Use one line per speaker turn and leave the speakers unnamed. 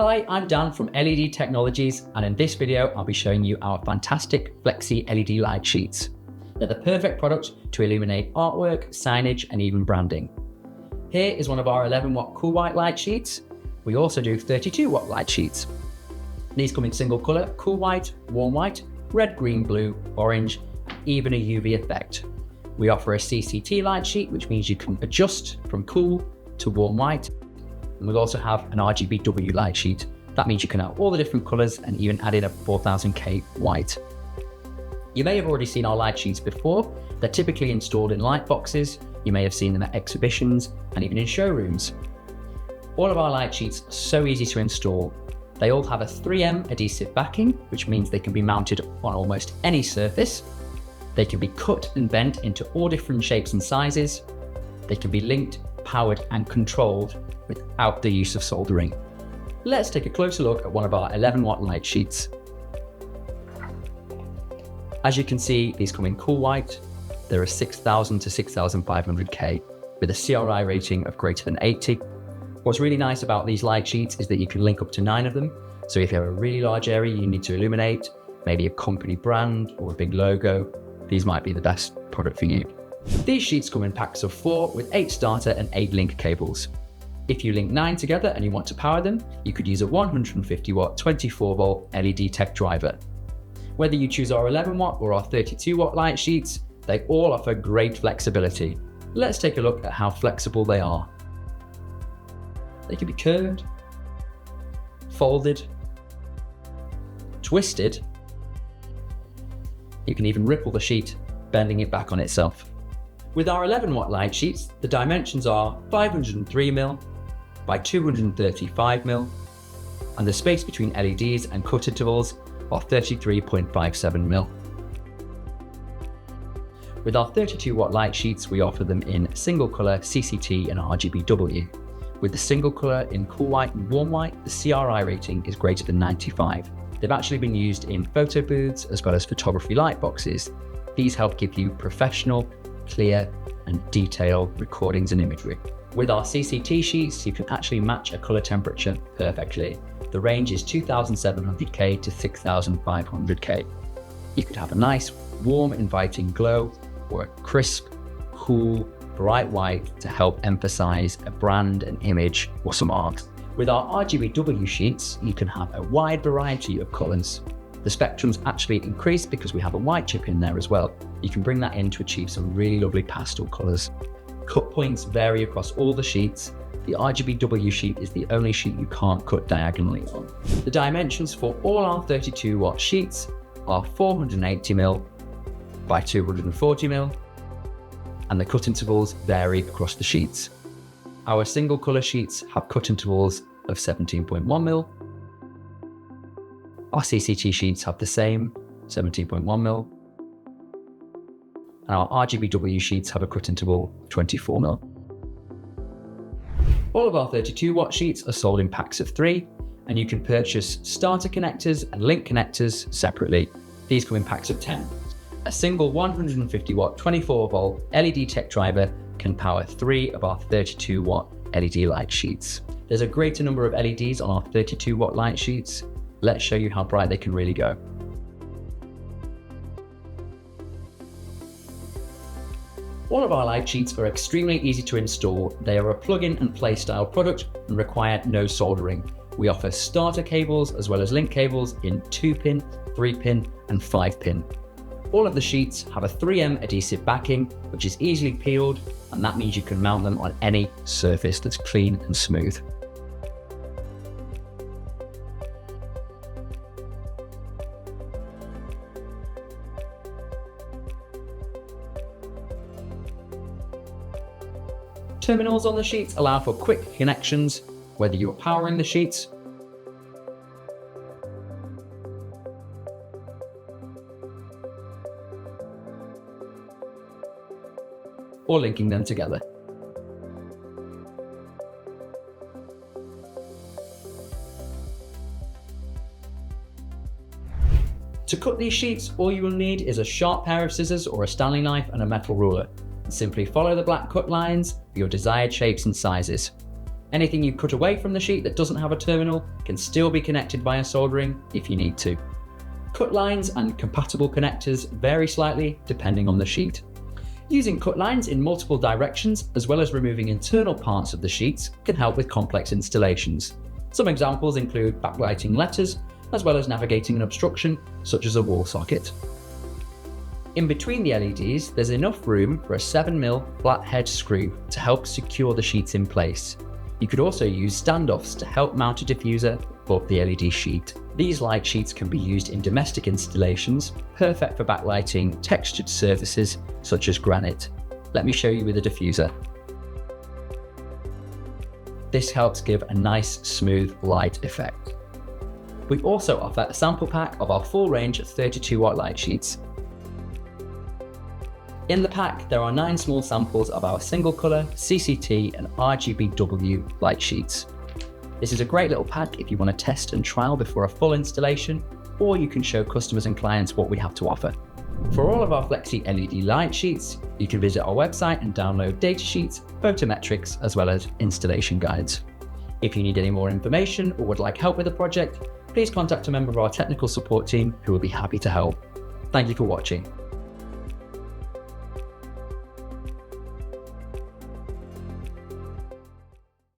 Hi, I'm Dan from LED Technologies, and in this video I'll be showing you our fantastic Flexi LED light sheets. They're the perfect product to illuminate artwork, signage and even branding. Here is one of our 11-watt cool white light sheets. We also do 32-watt light sheets. These come in single colour, cool white, warm white, red, green, blue, orange, and even a UV effect. We offer a CCT light sheet, which means you can adjust from cool to warm white. And we'll also have an RGBW light sheet. That means you can have all the different colours and even add in a 4000K white. You may have already seen our light sheets before. They're typically installed in light boxes. You may have seen them at exhibitions and even in showrooms. All of our light sheets are so easy to install. They all have a 3M adhesive backing, which means they can be mounted on almost any surface. They can be cut and bent into all different shapes and sizes. They can be linked, powered and controlled without the use of soldering. Let's take a closer look at one of our 11-watt light sheets. As you can see, these come in cool white. There are 6000 to 6500K with a CRI rating of greater than 80. What's really nice about these light sheets is that you can link up to 9 of them. So if you have a really large area you need to illuminate, maybe a company brand or a big logo, these might be the best product for you. These sheets come in packs of 4 with 8 starter and 8 link cables. If you link 9 together and you want to power them, you could use a 150-watt 24-volt LED tech driver. Whether you choose our 11-watt or our 32-watt light sheets, they all offer great flexibility. Let's take a look at how flexible they are. They can be curved, folded, twisted. You can even ripple the sheet, bending it back on itself. With our 11-watt light sheets, the dimensions are 503mm by 235mm, and the space between LEDs and cut intervals are 33.57mm. With our 32-watt light sheets, we offer them in single colour, CCT and RGBW. With the single colour in cool white and warm white, the CRI rating is greater than 95. They've actually been used in photo booths as well as photography light boxes. These help give you professional, clear and detailed recordings and imagery. With our CCT sheets, you can actually match a colour temperature perfectly. The range is 2700K to 6500K. You could have a nice, warm, inviting glow or a crisp, cool, bright white to help emphasise a brand, an image or some art. With our RGBW sheets, you can have a wide variety of colours. The spectrums actually increase because we have a white chip in there as well. You can bring that in to achieve some really lovely pastel colours. Cut points vary across all the sheets. The RGBW sheet is the only sheet you can't cut diagonally on. The dimensions for all our 32-watt sheets are 480mm by 240mm, and the cut intervals vary across the sheets. Our single colour sheets have cut intervals of 17.1mm. Our CCT sheets have the same, 17.1mm. And our RGBW sheets have a cut interval of 24mm. All of our 32-watt sheets are sold in packs of 3, and you can purchase starter connectors and link connectors separately. These come in packs of 10. A single 150-watt 24-volt LED tech driver can power 3 of our 32-watt LED light sheets. There's a greater number of LEDs on our 32-watt light sheets. Let's show you how bright they can really go. All of our light sheets are extremely easy to install. They are a plug-in and play style product and require no soldering. We offer starter cables as well as link cables in 2-pin, 3-pin and 5-pin. All of the sheets have a 3M adhesive backing, which is easily peeled, and that means you can mount them on any surface that's clean and smooth. Terminals on the sheets allow for quick connections, whether you're powering the sheets or linking them together. To cut these sheets, all you will need is a sharp pair of scissors or a Stanley knife and a metal ruler. Simply follow the black cut lines for your desired shapes and sizes. Anything you cut away from the sheet that doesn't have a terminal can still be connected via soldering if you need to. Cut lines and compatible connectors vary slightly depending on the sheet. Using cut lines in multiple directions, as well as removing internal parts of the sheets, can help with complex installations. Some examples include backlighting letters, as well as navigating an obstruction, such as a wall socket. In between the LEDs, there's enough room for a 7mm flathead screw to help secure the sheets in place. You could also use standoffs to help mount a diffuser above the LED sheet. These light sheets can be used in domestic installations, perfect for backlighting textured surfaces such as granite. Let me show you with a diffuser. This helps give a nice, smooth light effect. We also offer a sample pack of our full range of 32-watt light sheets. In the pack, there are 9 small samples of our single colour, CCT and RGBW light sheets. This is a great little pack if you want to test and trial before a full installation, or you can show customers and clients what we have to offer. For all of our Flexi LED light sheets, you can visit our website and download datasheets, photometrics, as well as installation guides. If you need any more information or would like help with the project, please contact a member of our technical support team who will be happy to help. Thank you for watching.